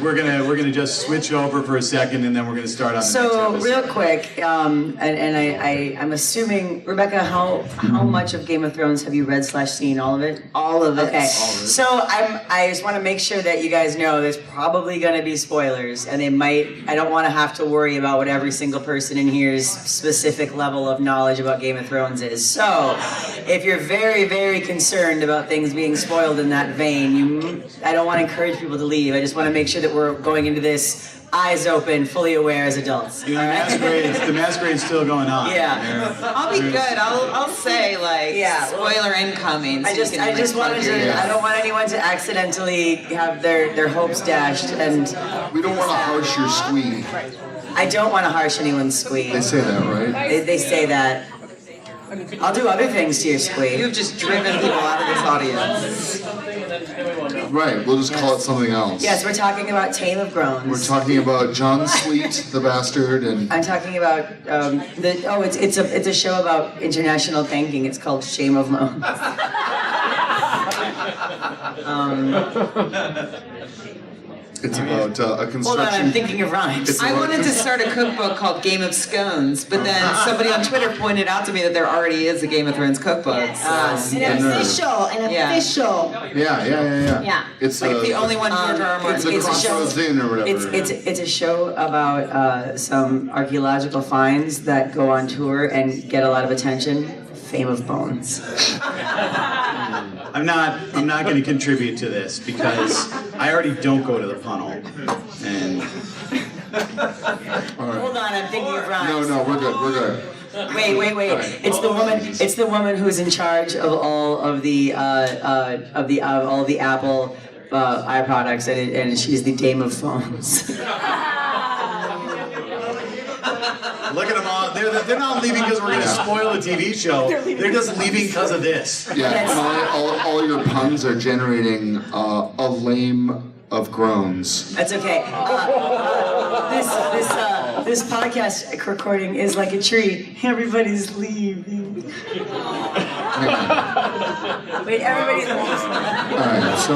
We're gonna just switch over for a second, and then we're gonna start on the next episode. So real quick, I'm assuming, Rebecca, how much of Game of Thrones have you read / seen? All of it? All of it. Okay. So I just want to make sure that you guys know there's probably going to be spoilers, and I don't want to have to worry about what every single person in here's specific level of knowledge about Game of Thrones is. So if you're very, very concerned about things being spoiled in that vein, I don't want to encourage people to leave. I just want to make sure that we're going into this eyes open, fully aware as adults. The masquerade's still going on. Yeah. I'll be good. I'll say spoiler incoming. I just wanted to. I don't want anyone to accidentally have their hopes dashed, and we don't want to harsh your squee. I don't want to harsh anyone's squee. They say that, right? They say that. I'll do other things to your squee. You've just driven people out of this audience. Right, we'll just call it something else. Yes, we're talking about Tame of Groans. We're talking about John Sweet, the bastard, and... I'm talking about, it's a show about international banking. It's called Shame of Loans. It's about a construction... Hold on, I'm thinking of rhymes. I wanted to start a cookbook called Game of Scones, but then somebody on Twitter pointed out to me that there already is a Game of Thrones cookbook. Yes. So. An official. Yeah. It's like the only one George R. R. Martin. It's a Crossroads Inn or whatever. It's a show about some archaeological finds that go on tour and get a lot of attention. Fame of Bones. I'm not going to contribute to this because I already don't go to the funnel. And hold on, I'm thinking of rhymes. No, we're good. Wait. Right. It's the woman who's in charge of all of the Apple eye products, and she's the Dame of Phones. look at them all. They're not leaving because we're going to spoil the TV show. They're just leaving because of this. Yeah, and all your puns are generating a lame of groans. That's okay. This podcast recording is like a treat. Everybody's leaving. Wait, everybody's leaving. Alright, so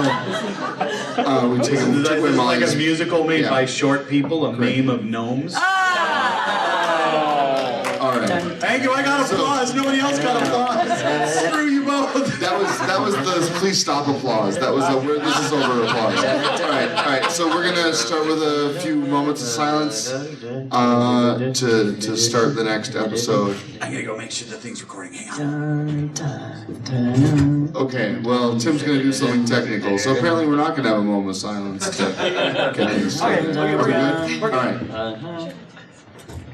we take away like a musical made by short people, a meme of gnomes. Alright. Thank you, I got applause. Nobody else got applause. Screw you both. That was the please stop applause. That was the this is over applause. Alright, so we're gonna start with a few moments of silence to start the next episode. I'm gonna go make sure the thing's recording. Hang on. Okay, well, Tim's gonna do something technical, so apparently we're not gonna have a moment of silence to get things started. Okay, we're good?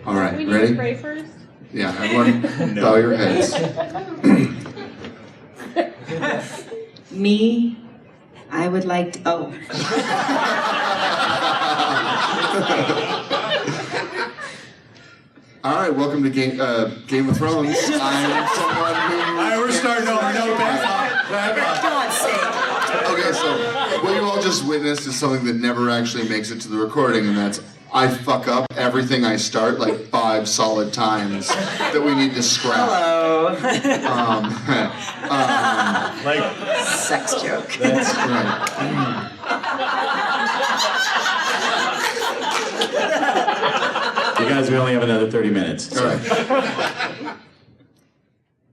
Alright, we ready? need to pray first? Yeah, everyone bow your heads. Me, I would like to. All right, welcome to Game of Thrones. I'm someone who... All right, we're starting over. No, back off. God's sake. Okay, so what you all just witnessed is something that never actually makes it to the recording, and that's I fuck up everything I start like 5 solid times that we need to scrap. Hello. Like sex joke. That's right. You guys, we only have another 30 minutes. So. All right.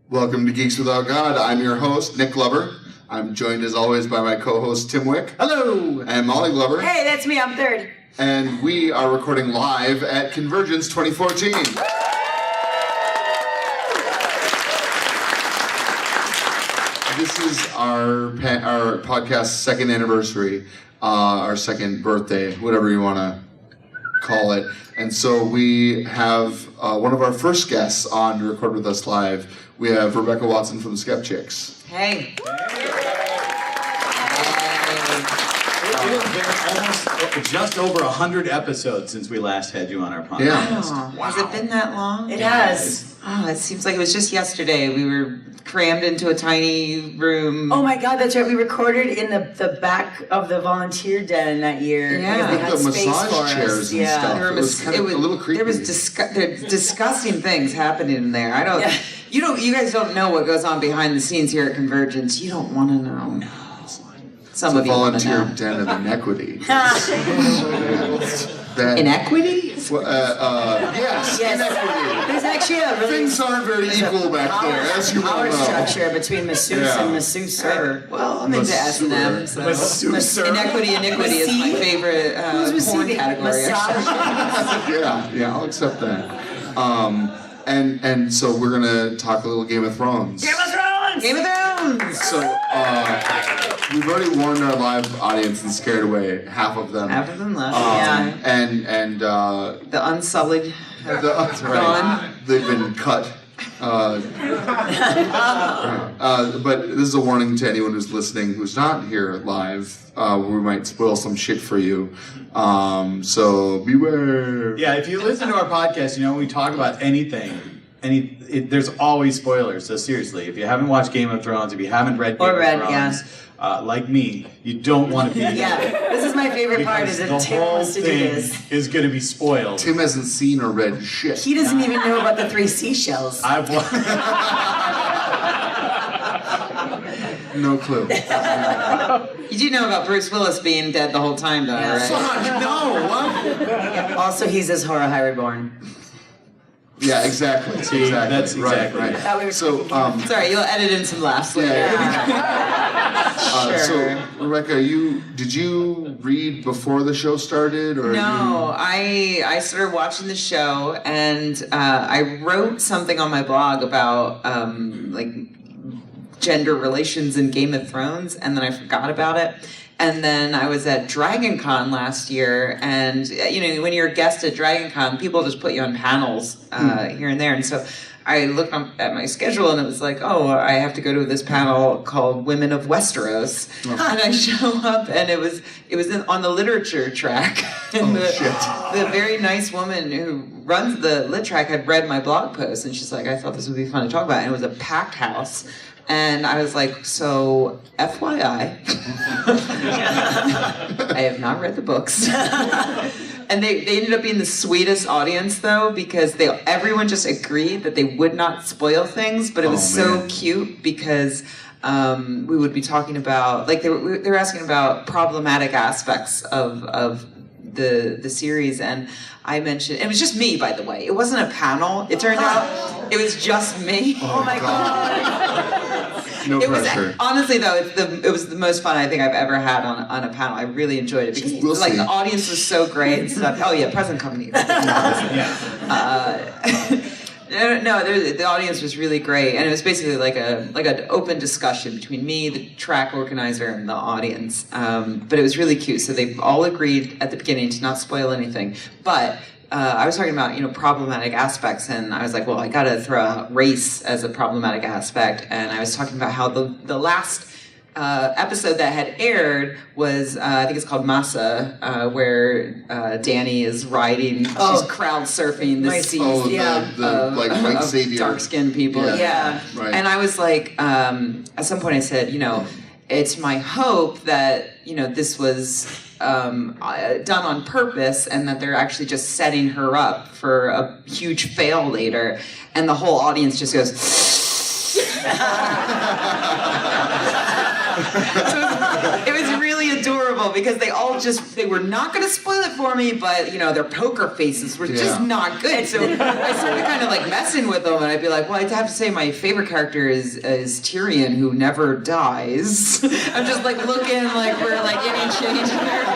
Welcome to Geeks Without God. I'm your host, Nick Glover. I'm joined as always by my co-host, Tim Wick. Hello. And Molly Glover. Hey, that's me. I'm third. And we are recording live at CONvergence 2014. This is our podcast's second anniversary, our second birthday, whatever you want to call it. And so we have one of our first guests on to record with us live. We have Rebecca Watson from the Skeptics. Hey. It's been almost just over 100 episodes since we last had you on our podcast. Yeah. Wow. Has it been that long? It has. Oh, it seems like it was just yesterday. We were crammed into a tiny room. Oh my God, that's right. We recorded in the back of the volunteer den that year. Yeah. Because they had The space massage for chairs us. and stuff. There It was kind of a little creepy. There was disgusting things happening in there. I don't. Yeah. You guys don't know what goes on behind the scenes here at CONvergence. You don't want to know. Some It's of a you want to volunteer know. den of inequity. Inequity? Yes, Yes. inequity. There's actually a really Things aren't very equal back there, as you well power know. structure between masseuse Yeah. and masseuser. Well, I'm into S&M, so Masseuse. iniquity is my favorite Who's porn receiving category. actually. massage? Yeah, I'll accept that. And so we're gonna talk a little Game of Thrones. Game of Thrones! Game of Thrones! So we've already warned our live audience and scared away half of them. Half of them left. Yeah. And The Unsullied have that's right. gone. They've been cut. But this is a warning to anyone who's listening who's not here live. We might spoil some shit for you. So beware. Yeah, if you listen to our podcast, you know we talk about anything. There's always spoilers. So seriously, if you haven't watched Game of Thrones, if you haven't read Game Or read, of Thrones, like me, you don't want to be Yeah, this is my favorite part, because is the that Tim whole wants to do thing this. is going to be spoiled. Tim hasn't seen or read shit. He doesn't even know about the 3 seashells. I've watched. No clue. You do know about Bruce Willis being dead the whole time, though, Yeah. right? Fuck, no, what? Also, he's as Horror High Reborn. Yeah, exactly. See, exactly. that's exactly right. it. Thought we were So, Sorry, you'll edit in some laughs later. so Sure. Rebecca, did you read before the show started, or No, I started watching the show, and I wrote something on my blog about like gender relations in Game of Thrones, and then I forgot about it. And then I was at Dragon Con last year, and you know, when you're a guest at Dragon Con, people just put you on panels here and there. And so I looked at my schedule, and it was like, oh, I have to go to this panel called Women of Westeros. And I show up, and it was on the literature track. And the very nice woman who runs the lit track had read my blog post, and she's like, I thought this would be fun to talk about. And it was a packed house. And I was like, so FYI, I have not read the books. And they ended up being the sweetest audience, though, because everyone just agreed that they would not spoil things, but it was so cute because we would be talking about, like, they were asking about problematic aspects of the series, and I mentioned, it was just me, by the way. It wasn't a panel. It turned out it was just me. Oh my god. no It was pressure? honestly though, it was the most fun I think I've ever had on a panel. I really enjoyed it because We'll like see. the audience was so great and stuff. Oh yeah, present company. No, the audience was really great, and it was basically like an open discussion between me, the track organizer, and the audience. But it was really cute. So they all agreed at the beginning to not spoil anything. But I was talking about problematic aspects, and I was like, well, I got to throw out race as a problematic aspect, and I was talking about how the last episode that had aired was I think it's called Massa, where Dany is riding, she's crowd surfing the Nice. seas. Oh, Yeah. the like white savior. Dark-skinned people. Yeah. Right. And I was like, at some point I said, it's my hope that this was done on purpose, and that they're actually just setting her up for a huge fail later, and the whole audience just goes. So it was really adorable because they were not going to spoil it for me, but their poker faces were just not good. So I started kind of like messing with them, and I'd be like, well, I'd have to say my favorite character is Tyrion, who never dies. I'm just like looking like we're like getting changed there.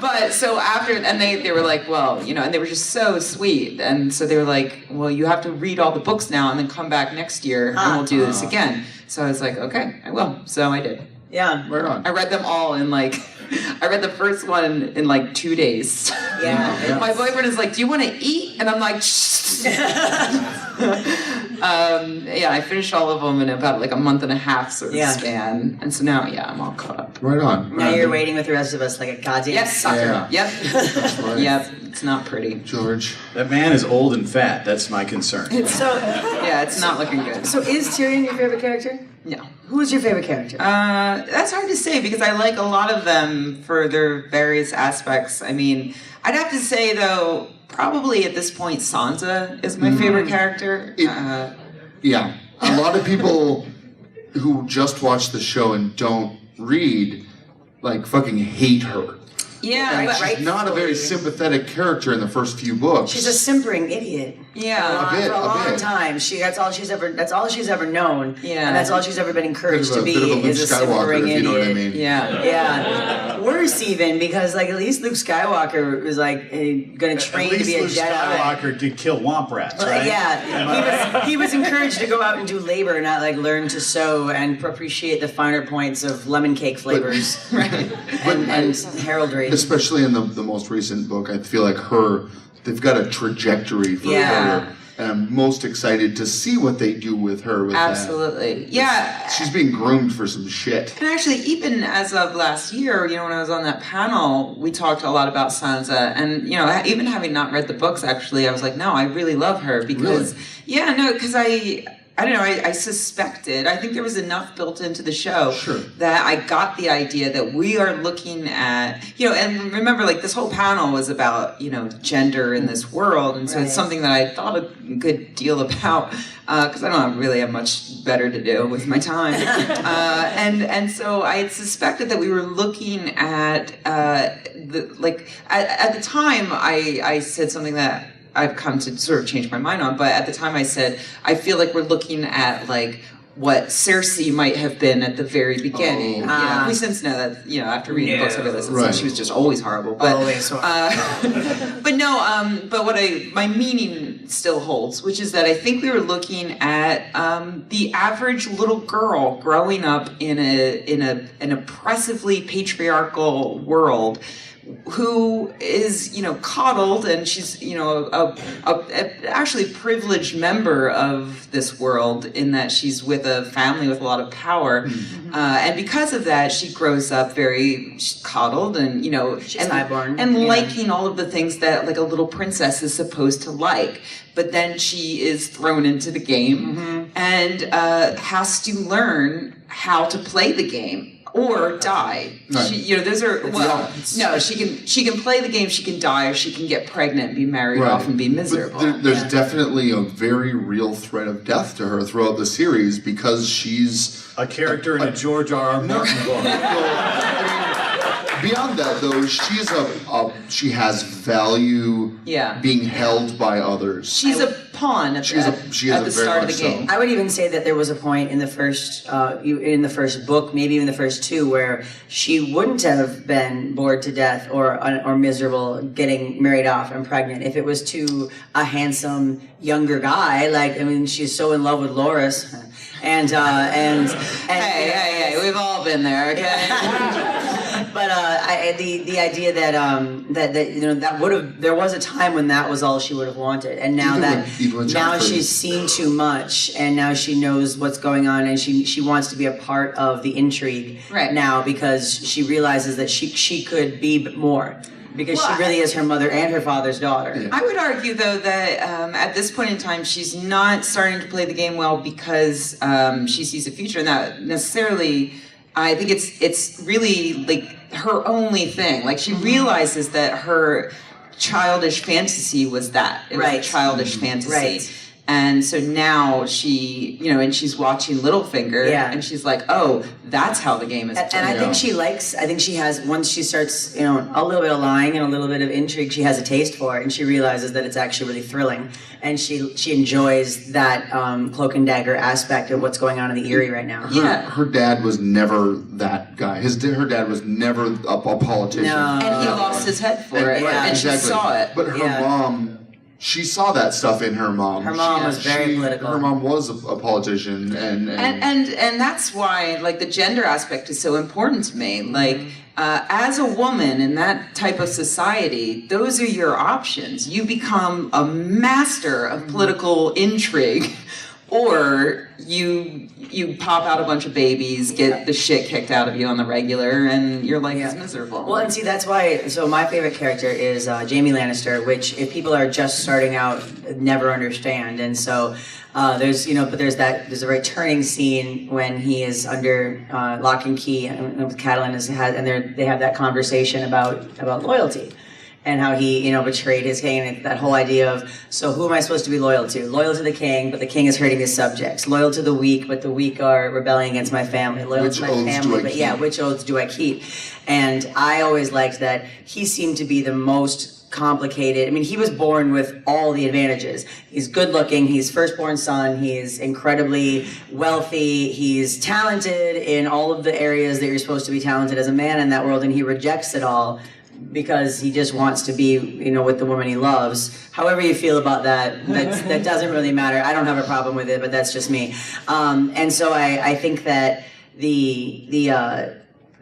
But so after, and they were like, well, and they were just so sweet. And so they were like, well, you have to read all the books now and then come back next year and we'll do this again. So I was like, okay, I will. So I did. Yeah. Right on. I read them all in I read the first one in 2 days. Yeah. My boyfriend is like, do you want to eat? And I'm like, I finished all of them in about a month and a half sort of span. And so now, I'm all caught up. Right on. Now you're waiting with the rest of us like a goddamn sucker. Yep. Right. Yep. It's not pretty. George. That man is old and fat. That's my concern. So, Yeah, it's not looking good. so is Tyrion your favorite character? No. Who is your favorite character? That's hard to say because I like a lot of them for their various aspects. I mean, I'd have to say though, probably at this point, Sansa is my favorite character. Yeah. A lot of people who just watch the show and don't read, like, fucking hate her. Yeah, And but she's not a very sympathetic character in the first few books. She's a simpering idiot. yeah. A bit, For a a long bit. time. That's all she's ever known. Yeah. And that's all she's ever been encouraged to be bit of a Luke is a simpering Skywalker, if you know what I idiot. mean. Yeah. Yeah. Worse even, because like at least Luke Skywalker was like gonna train At to be a least Luke Jedi. Skywalker did kill womp rats, right? Yeah, he was encouraged to go out and do labor, not like learn to sew and appreciate the finer points of lemon cake flavors, Right. and heraldry. Especially in the most recent book, I feel like they've got a trajectory for Yeah. her. And I'm most excited to see what they do with her with Absolutely. Yeah. that. She's being groomed for some shit. And actually, even as of last year, when I was on that panel, we talked a lot about Sansa. And, even having not read the books, actually, I was like, no, I really love her because, because I don't know, I suspected, I think there was enough built into the show that I got the idea that we are looking at, and remember, like, this whole panel was about, gender in this world, and so it's something that I thought a good deal about, because I don't really have much better to do with my time. And so I had suspected that we were looking at, at the time, I said something that I've come to sort of change my mind on, but at the time I said, I feel like we're looking at like what Cersei might have been at the very beginning. We since know that, after reading the books, I realized that she was just always horrible. But, Always horrible. but no, but my meaning still holds, which is that I think we were looking at the average little girl growing up in an oppressively patriarchal world, who is, coddled, and she's, a actually privileged member of this world in that she's with a family with a lot of power. Mm-hmm. And because of that, she grows up very coddled and, she's highborn. And liking all of the things that, like, a little princess is supposed to like. But then she is thrown into the game and has to learn how to play the game. Or die. Right. Those are no. She can play the game. She can die, or she can get pregnant, and be married off, and be miserable. But there's definitely a very real threat of death to her throughout the series because she's a character in a George R.R. Martin book. Beyond that, though, she has value being held by others. She's a pawn at the start of the game. I would even say that there was a point in the first book, maybe even the first two, where she wouldn't have been bored to death or miserable getting married off and pregnant if it was to a handsome younger guy. She's so in love with Loras, and hey, we've all been there, okay? But the idea that there was a time when that was all she would have wanted, and now she's seen too much, and now she knows what's going on, and she wants to be a part of the intrigue now because she realizes that she could be more. Because she really is her mother and her father's daughter. Yeah. I would argue, though, that at this point in time, she's not starting to play the game well because she sees a future, and that necessarily, I think it's really like her only thing. Like, she realizes that her childish fantasy was that. It was a childish fantasy. Right. And so now she, and she's watching Littlefinger, and she's like, oh, that's how the game is played. And I think she has, once she starts, a little bit of lying and a little bit of intrigue, she has a taste for it, and she realizes that it's actually really thrilling. And she enjoys that cloak and dagger aspect of what's going on in the Eyrie right now. Her dad was never that guy. Her dad was never a politician. No. And he lost his head for it, and she saw it. But her mom... She saw that stuff in her mom. Her mom was very political. Her mom was a politician, and that's why, like, the gender aspect is so important to me. Like, as a woman in that type of society, those are your options. You become a master of political intrigue, or you pop out a bunch of babies, get the shit kicked out of you on the regular, and your life is miserable. Well, and see, that's why, so my favorite character is Jaime Lannister, which if people are just starting out, never understand. And so there's a very turning scene when he is under lock and key, and Catelyn they have that conversation about loyalty. and how he, betrayed his king, and that whole idea of, so who am I supposed to be loyal to? Loyal to the king, but the king is hurting his subjects. Loyal to the weak, but the weak are rebelling against my family. Loyal to my family, but which oaths do I keep? And I always liked that he seemed to be the most complicated. I mean, he was born with all the advantages. He's good looking, he's firstborn son, he's incredibly wealthy, he's talented in all of the areas that you're supposed to be talented as a man in that world, and he rejects it all because he just wants to be, with the woman he loves. However you feel about that, that doesn't really matter. I don't have a problem with it, but that's just me. And so I think that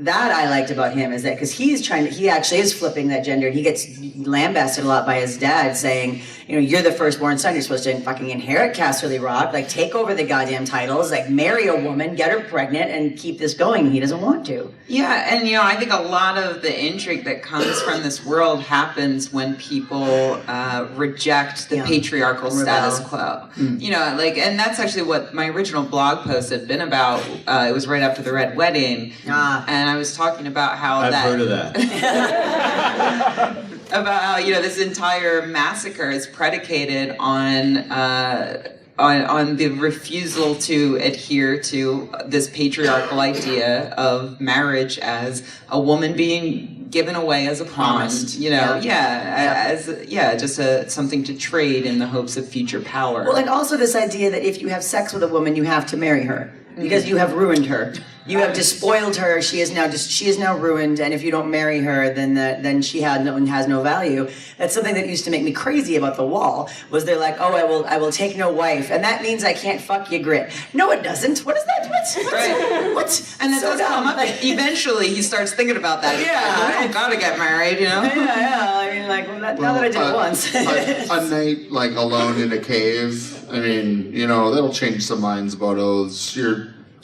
that I liked about him is that because he actually is flipping that gender. He gets lambasted a lot by his dad saying, you're the firstborn son, you're supposed to fucking inherit Casterly Rock, like take over the goddamn titles, like marry a woman, get her pregnant, and keep this going. He doesn't want to. Yeah, and I think a lot of the intrigue that comes from this world happens when people reject the patriarchal status quo. And that's actually what my original blog post had been about. It was right after the Red Wedding, and I was talking about how I've heard of that. about how this entire massacre is predicated on the refusal to adhere to this patriarchal idea of marriage as a woman being given away as a pawn, just something to trade in the hopes of future power. Well, and also this idea that if you have sex with a woman, you have to marry her because you have ruined her. You have despoiled her. She is now ruined. And if you don't marry her, then she has no value. That's something that used to make me crazy about The Wall. Was they're like, oh, I will take no wife, and that means I can't fuck you, Grit. No, it doesn't. What is that? What? And it does come up. Eventually, he starts thinking about that. I don't gotta get married, Yeah. I mean, now that I did it once. A night alone in a cave. I mean, that'll change some minds about oaths.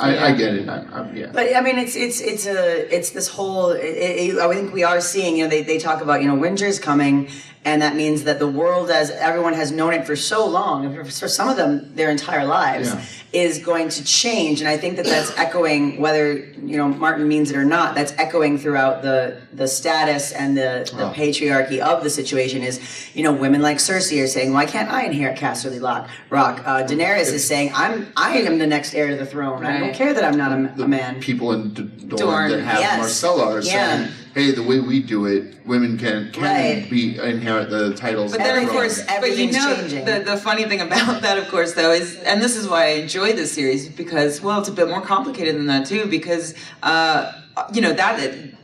I get it. Yeah. But I mean, it's this whole. I think we are seeing. They talk about Winter's coming, and that means that the world, as everyone has known it for so long, for some of them their entire lives, is going to change. And I think that that's echoing, whether Martin means it or not. That's echoing throughout the status and the patriarchy of the situation. Is women like Cersei are saying, why can't I inherit Casterly Rock? Daenerys is saying, I am the next heir to the throne. Right. I don't care that I'm not a man. People in Dorne that have Marcella are saying, hey, the way we do it, women can inherit the titles. But then, of course, changing. The funny thing about that, of course, though, is, and this is why I enjoy this series, because, well, it's a bit more complicated than that, too, because,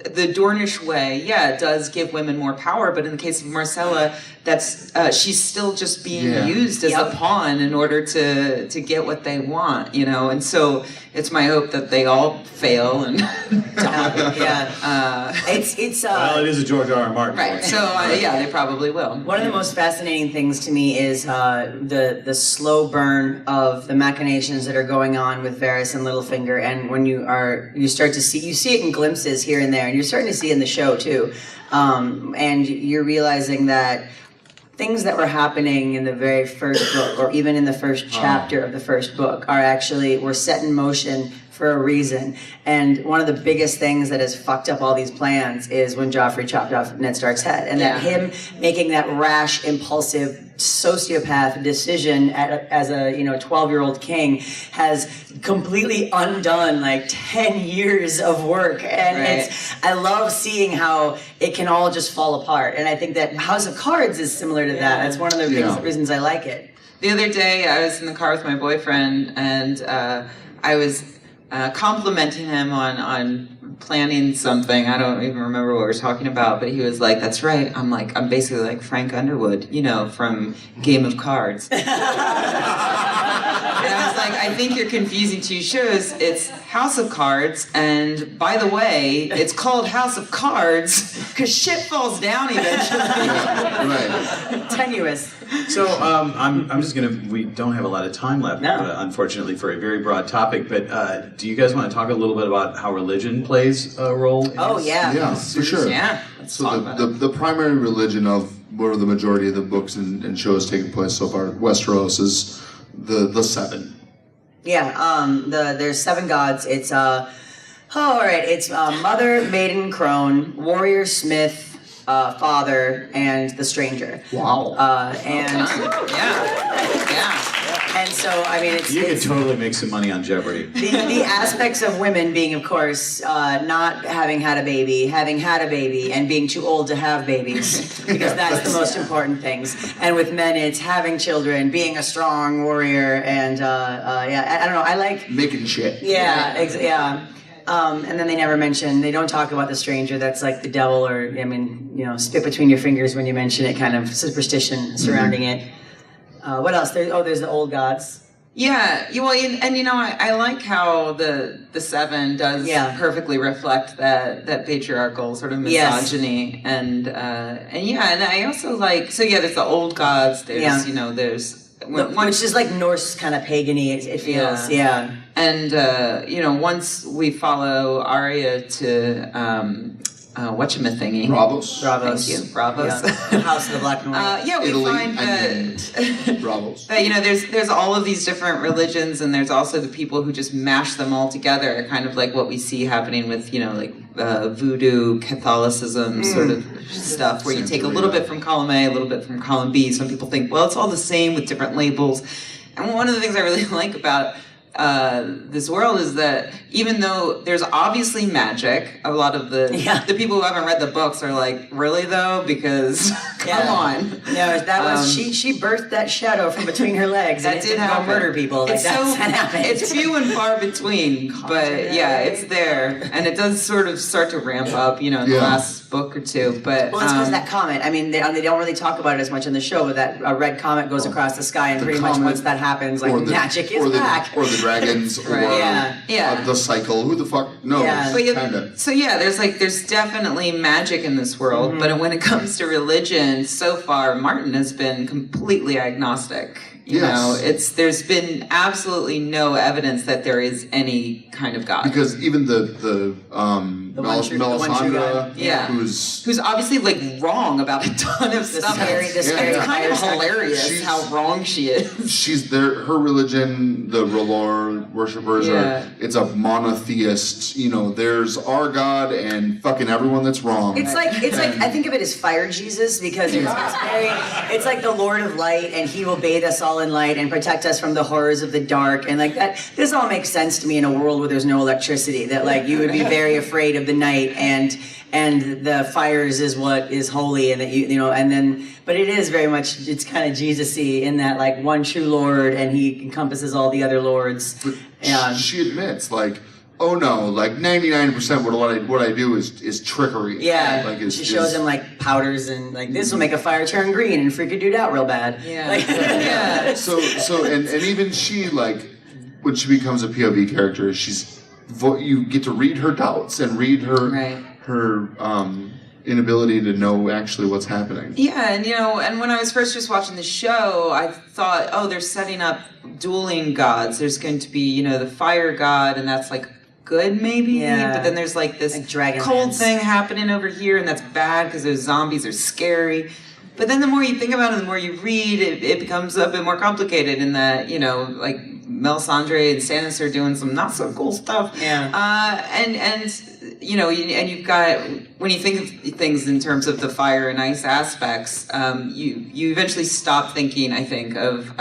the Dornish way, it does give women more power, but in the case of Marcella, that's she's still just being used as a pawn in order to get what they want, and so it's my hope that they all fail and die. Well, it is a George R.R. Martin. Right. So they probably will. One of the most fascinating things to me is the slow burn of the machinations that are going on with Varys and Littlefinger, and when you start to see it in glimpses here and there, and you're starting to see it in the show too, and you're realizing that things that were happening in the very first book, or even in the first chapter of the first book, were set in motion for a reason. And one of the biggest things that has fucked up all these plans is when Joffrey chopped off Ned Stark's head, and that him making that rash, impulsive, sociopath decision as a 12-year-old king has completely undone 10 years of work, and I love seeing how it can all just fall apart. And I think that House of Cards is similar to that. That's one of the biggest reasons I like it. The other day I was in the car with my boyfriend, and I was complimenting him on planning something. I don't even remember what we were talking about, but he was like, that's right. I'm basically like Frank Underwood, from Game of Cards. And I was like, I think you're confusing two shows. It's House of Cards, and by the way, it's called House of Cards because shit falls down eventually. Right. Tenuous. So I'm just we don't have a lot of time left, unfortunately, for a very broad topic, but do you guys want to talk a little bit about how religion plays a role in this? Yeah, for sure. Yeah, let's talk about it. The primary religion of where the majority of the books and shows taking place so far, Westeros, is the seven. Yeah, there's seven gods. It's Mother, Maiden, Crone, Warrior, Smith, father, and the stranger. Wow. And so, I mean, You could totally make some money on Jeopardy. the aspects of women being, of course, not having had a baby, having had a baby, and being too old to have babies, because that's the most important things. And with men, it's having children, being a strong warrior, and I don't know. I like making shit. Yeah, and then they don't talk about the stranger. That's like the devil, or spit between your fingers when you mention it. Kind of superstition surrounding it. What else? There's the old gods. Yeah, I like how the Seven does perfectly reflect that patriarchal sort of misogyny, and I also like there's the old gods. There's which is like Norse kind of pagany. It feels and once we follow Arya to whatchamathingy. Bravos. Thank you. Bravos. Yeah. House of the Black and White. We Italy find that Bravos. that there's all of these different religions, and there's also the people who just mash them all together, kind of like what we see happening with voodoo, Catholicism sort of stuff, where you take a little bit from column A, a little bit from column B. Some people think, well, it's all the same with different labels. And one of the things I really like about this world is that even though there's obviously magic, a lot of the people who haven't read the books are like, really though? Because come on. No, that was she birthed that shadow from between her legs. That and did happen. Go murder people. That happened. It's few and far between, but it's there, and it does sort of start to ramp up, in the last book or two. But well, it's because that comet. I mean, they don't really talk about it as much in the show, but that a red comet goes across the sky, and pretty much once that happens, like magic is back. Or the dragons, or the cycle. Who the fuck knows? Yeah. So there's definitely magic in this world, but when it comes to religion, so far Martin has been completely agnostic. There's been absolutely no evidence that there is any kind of God. Because even the Melisandre, who's obviously wrong about a ton of stuff. It's kind of hilarious how wrong she is. She's there. Her religion, the R'hllor worshippers, it's a monotheist. There's our God and fucking everyone that's wrong. It's like I think of it as fire Jesus, because it's like the Lord of Light, and he will bathe us all in light and protect us from the horrors of the dark, and like that. This all makes sense to me in a world where there's no electricity. That you would be very afraid of the night, and the fires is what is holy, and that but it is very much, it's kind of Jesus-y in that one true Lord, and he encompasses all the other lords. But she admits oh no, 99% what I do is trickery. Yeah, she shows him powders and this will make a fire turn green and freak a dude out real bad. Yeah. So and even she when she becomes a POV character, you get to read her doubts and read her inability to know actually what's happening. Yeah, and when I was first just watching the show, I thought, they're setting up dueling gods. There's going to be, the fire god, and that's good maybe, but then there's this cold thing happening over here, and that's bad because those zombies are scary. But then the more you think about it, the more you read, it becomes a bit more complicated in that, Melisandre and Stannis are doing some not so cool stuff. Yeah. And you've got, when you think of things in terms of the fire and ice aspects, you eventually stop thinking, I think, of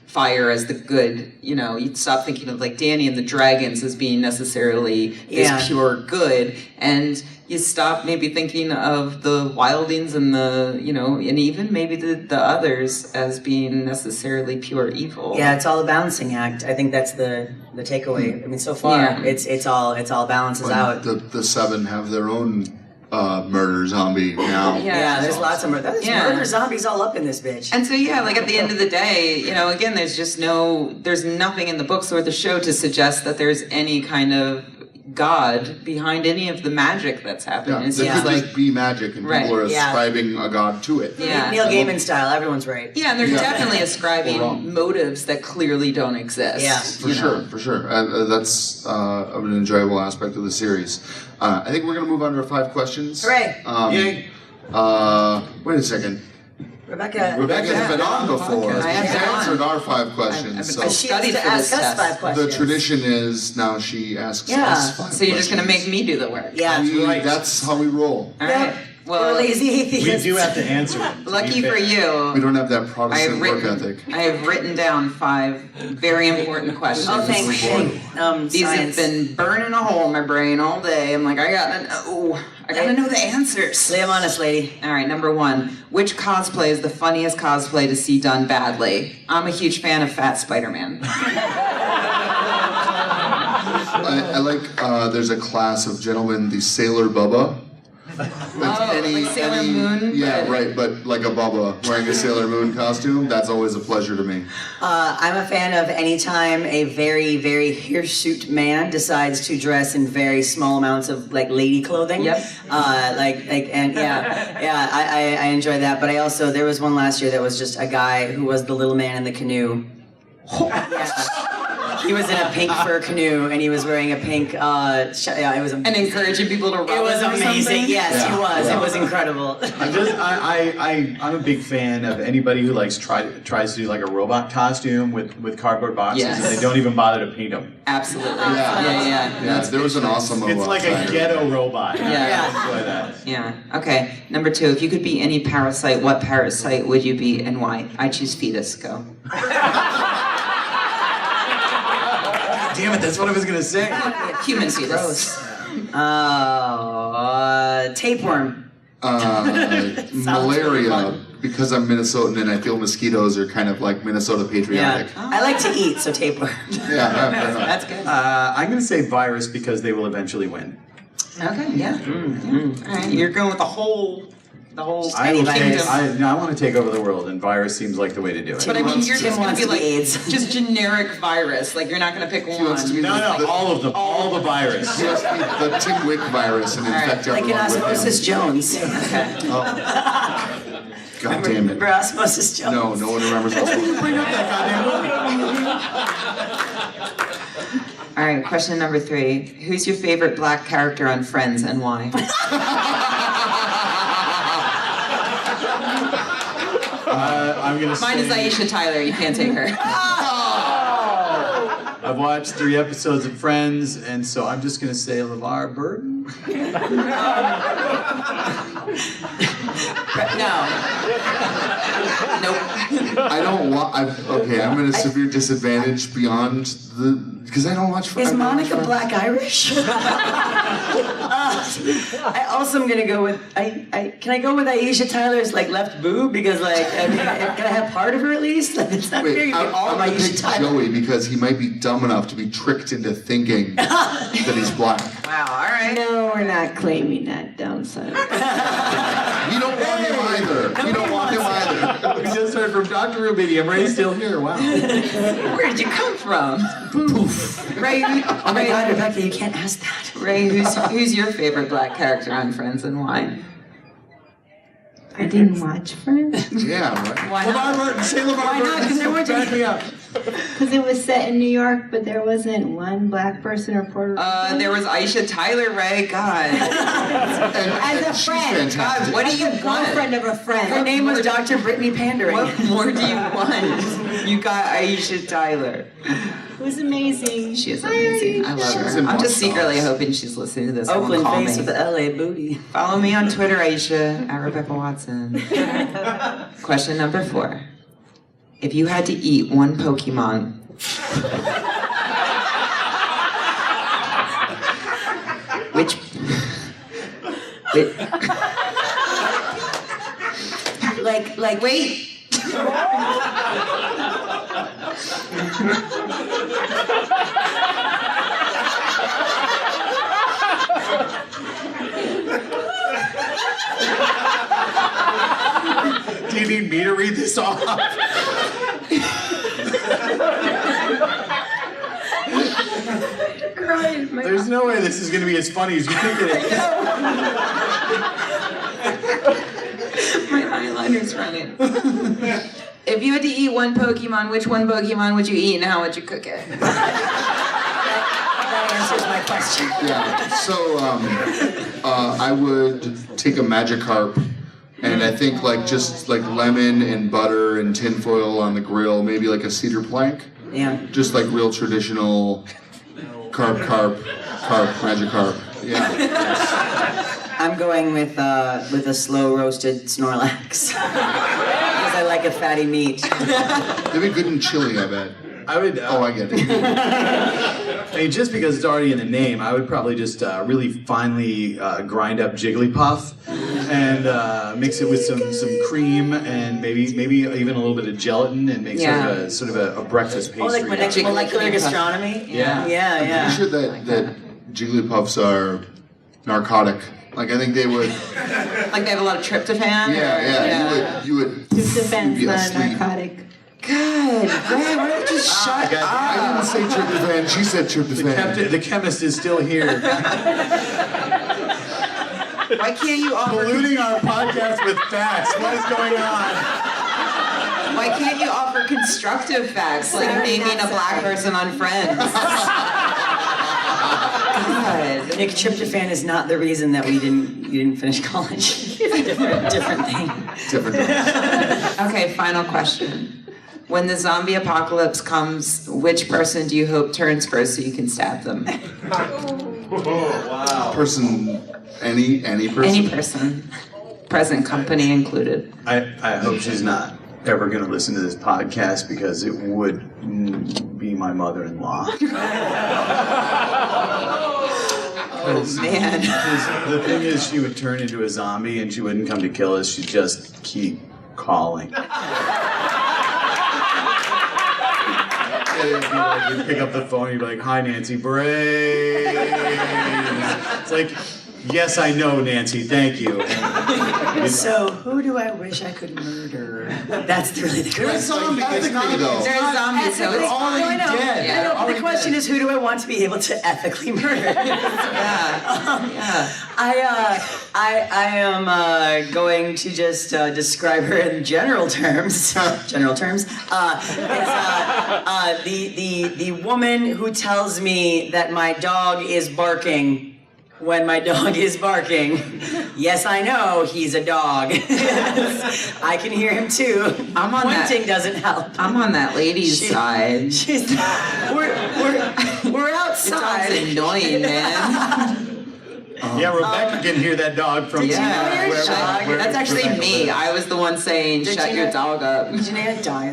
fire as the good, you'd stop thinking of Dany and the dragons as being necessarily this pure good, and you stop maybe thinking of the wildlings and and even maybe the others as being necessarily pure evil. Yeah, it's all a balancing act. I think that's the takeaway. I mean, so far it's all balances out. The Seven have their own murder zombie now. Yeah, there's lots of murder. There's murder zombies all up in this bitch. And so at the end of the day, again, there's nothing in the books or the show to suggest that there's any kind of God behind any of the magic that's happening. There could just be magic, and people are ascribing a God to it. Yeah, Neil Gaiman style, everyone's right. Yeah, and they're definitely ascribing motives that clearly don't exist. Yeah, for sure. That's an enjoyable aspect of the series. I think we're going to move on to our 5 questions. Hooray! Yay! Wait a second. Rebecca's been on before. I have She's been answered our 5 questions. She has to ask us 5 questions. The tradition is now she asks us 5 questions. So you're just going to make me do the work. Yeah, That's how we roll. All right. Well, You're lazy We atheist. do have to answer them. to be lucky for fair. you. We don't have that I Protestant have work ethic. I have written down 5 very important questions. Oh, thanks. These Science. have been burning a hole in my brain all day. I'm like, I gotta know the answers. Lay 'em on us, lady. All right, number 1. Which cosplay is the funniest cosplay to see done badly? I'm a huge fan of Fat Spider-Man. I like, there's a class of gentlemen, the Sailor Bubba. That's like Sailor Moon, Yeah, but- right, but like a Bubba wearing a Sailor Moon costume, that's always a pleasure to me. I'm a fan of any time a very, very hirsute man decides to dress in very small amounts of like lady clothing. Yep. I enjoy that. But there was one last year that was just a guy who was the little man in the canoe. Yeah. He was in a pink fur canoe and he was wearing a pink. It was amazing. And encouraging people to rub It was or amazing. something? Yes, he Yeah. was. Yeah. It was incredible. I'm a big fan of anybody who tries to do like a robot costume with cardboard boxes Yes. and they don't even bother to paint them. Absolutely. Yeah. Yeah, there was an awesome It's like a ghetto robot. Yeah. I enjoy that. Yeah. Okay. Number 2. If you could be any parasite, what parasite would you be and why? I choose fetus. Go. Damn it, that's what I was gonna say. Human fetus. Gross. Tapeworm. Malaria, because I'm Minnesotan and I feel mosquitoes are kind of like Minnesota patriotic. I like to eat, so tapeworm. Yeah, fair enough. That's good. I'm gonna say virus because they will eventually win. Okay. Yeah. All right. You're going with the whole I want to take over the world, and virus seems like the way to do it. But I mean, you're Tim just going wants to be to be like AIDS. just generic virus. Like you're not going to pick one. wants to be No, all of them, all the virus. He must be the Tim Wick virus and infect Like in everyone with Osmosis him. Jones. Okay. Oh. God damn it. Remember Osmosis Jones? No one remembers that. All right. Question number 3. Who's your favorite black character on Friends and why? I'm gonna Mine is say Aisha Tyler. You can't take her. I've watched 3 episodes of Friends, and so I'm just gonna say LeVar Burton. No. Nope. I don't want. Okay, I'm at a severe disadvantage beyond the because I don't watch. Is I don't watch Monica Friends. Black Irish? I also am gonna go with. Can I go with Aisha Tyler's like left boob because can I have part of her at least? It's not fair to Wait, be I'm all gonna Aisha pick Tyler. Joey because he might be dumb enough to be tricked into thinking that he's black. Wow. All right. No, we're not claiming that dumb son. We don't want him either. We don't want him either. We just heard from Dr. Rubini. I'm Ray's still here. Wow. Where did you come from? Ray. Oh my God, Rebecca, you can't ask that. Ray, who's your favorite black character on Friends and why? I didn't watch Friends Yeah, right. Why not? LeVar Burton. Say LeVar Why not? Burton. 'Cause there weren't any- Back me up. because it was set in New York, but there wasn't one black person or Puerto Rican. There was Aisha Tyler, Ray. God. And As a she's friend. fantastic. God, what do you want? Girlfriend of a friend. Her name was Dr. Brittany Pandering. What more do you want? You got Aisha Tyler. It was amazing. She is amazing. I love She's her. in I'm just Boston. secretly hoping she's listening to this. and won't Oakland call face me. with the LA booty. Follow me on Twitter, Aisha, at Rebecca Watson. Question number 4. If you had to eat one Pokemon, which Wait. Do you need me to read this off? There's no way this is going to be as funny as you think it is. my eyeliner's running. If you had to eat one Pokemon, which one Pokemon would you eat and how would you cook it? That answers my question. Yeah. So I would take a Magikarp, and I think just like lemon and butter and tinfoil on the grill, maybe like a cedar plank, Yeah. just like real traditional carp Magikarp. Yeah. I'm going with a slow roasted Snorlax because I like a fatty meat. They'd be good and chili, I bet. I would. I get it. I mean, just because it's already in the name, I would probably just really finely grind up Jigglypuff and mix it with some cream and maybe even a little bit of gelatin and make sort of a breakfast pastry. Oh, like molecular gastronomy? Yeah. Yeah. I'm sure that Jigglypuffs are narcotic. Like, I think they would... Like they have a lot of tryptophan? Yeah. You would Tryptophan's be not a asleep. narcotic. Good. Why don't you just shut up? I didn't say tryptophan. She said tryptophan. The chemist is still here. Why can't you offer... Polluting our podcast with facts. What is going on? Why can't you offer constructive facts, like naming a black person on Friends? God. Nick, tryptophan is not the reason that you didn't finish college. It's a different thing. Different. Okay, final question. When the zombie apocalypse comes, which person do you hope turns first so you can stab them? Wow. Person, any person? Any person. Present company included. I hope she's not ever going to listen to this podcast because it would be my mother-in-law. Oh, man. The thing is, she would turn into a zombie and she wouldn't come to kill us. She'd just keep calling. You'd pick up the phone, you'd be like, "Hi, Nancy, brains." It's like, "Yes, I know, Nancy, thank you." So, who do I wish I could murder? That's really the question. Ethically, though. There's zombies, so it's Oh, I fine. know. dead. I know. The question is, who do I want to be able to ethically murder? Yeah. I am going to just describe her in general terms. The woman who tells me that my dog is barking when my dog is barking. Yes, I know he's a dog. I can hear him too. I'm on Pointing that. doesn't help. I'm on that lady's side. We're outside. It's annoying, man. Yeah, Rebecca can hear that dog from Yeah. That's actually Rebecca me. lives. I was the one saying, Did shut you your know- dog up. Did Janae die?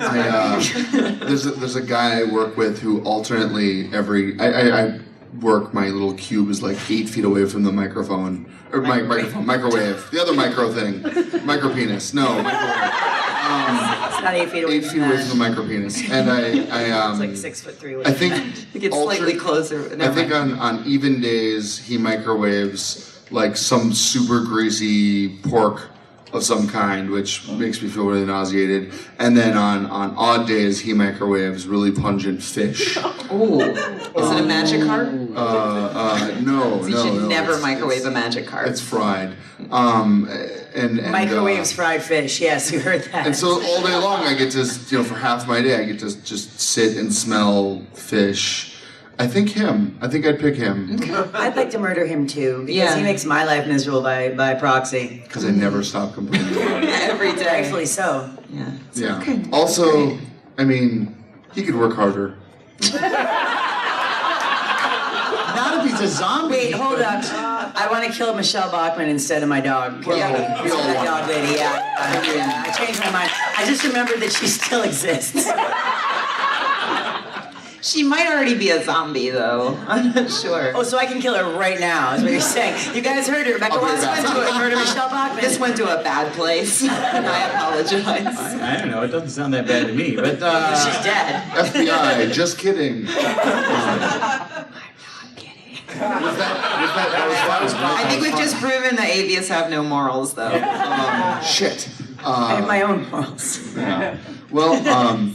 There's a guy I work with who alternately I work, my little cube is like 8 feet away from the microphone. Or microwave. The other micro thing. Micro penis. No, microwave. It's not 8 feet away 8 feet away from the micro penis. And It's like 6'3" away. I think It gets slightly closer. I think on even days he microwaves like some super greasy pork of some kind, which makes me feel really nauseated. And then on odd days he microwaves really pungent fish. Ooh. Is it a magic cart? No, You should no, never it's- microwave a magic cart. It's fried. And Microwaves fried fish. Yes, you heard that. And so all day long I get to, for half my day I get to just sit and smell fish. I think I'd pick him. I'd like to murder him too because Yeah. he makes my life miserable by proxy. Because I never stop complaining about it. Every day. Rightfully so. Yeah. It's Yeah. okay. Also, I mean, he could work harder. Not if he's a zombie. Wait, hold up. I want to kill Michelle Bachmann instead of my dog. Well, Yeah, we all that want dog lady. Yeah, I changed my mind. I just remembered that she still exists. She might already be a zombie, though. I'm not sure. Oh, so I can kill her right now, is what you're saying. You guys heard it. Rebecca I'll be Watts right went back. to murder Michelle Bachmann. This went to a bad place. And I apologize. I don't know. It doesn't sound that bad to me, but She's dead. FBI, just kidding. I think we've just proven that atheists have no morals, though. Shit. I have my own morals. Yeah. Well,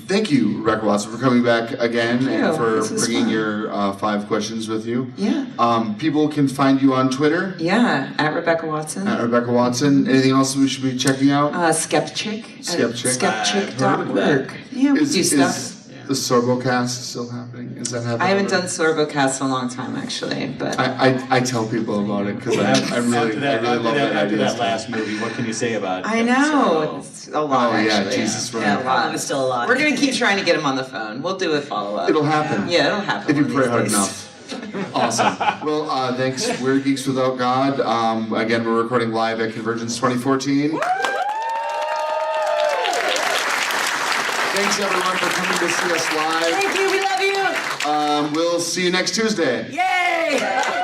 thank you, Rebecca Watson, for coming back again Thank you. and for This was bringing fun. your 5 questions with you. Yeah. People can find you on Twitter Yeah, at Rebecca Watson. at Rebecca Watson. Anything else we should be checking out? Skepchick. Skepchick. Skepchick.org. Yeah, we do stuff. The Sorbocast still happening? Is that happening? I haven't done Sorbocast in a long time, actually, but I tell people about it because I really love that after idea. that last movie, what can you say about it? I know it's a lot. Oh, yeah, actually. Jesus, right. Yeah, a lot. It's still a lot. We're gonna keep trying to get him on the phone. We'll do a follow up. It'll happen. Yeah, it'll happen. If you one of pray these hard days. enough. Awesome. Well, thanks. We're Geeks Without God. Again, we're recording live at CONvergence 2014. Thanks everyone for coming to see us live. Thank you. We love you. We'll see you next Tuesday. Yay!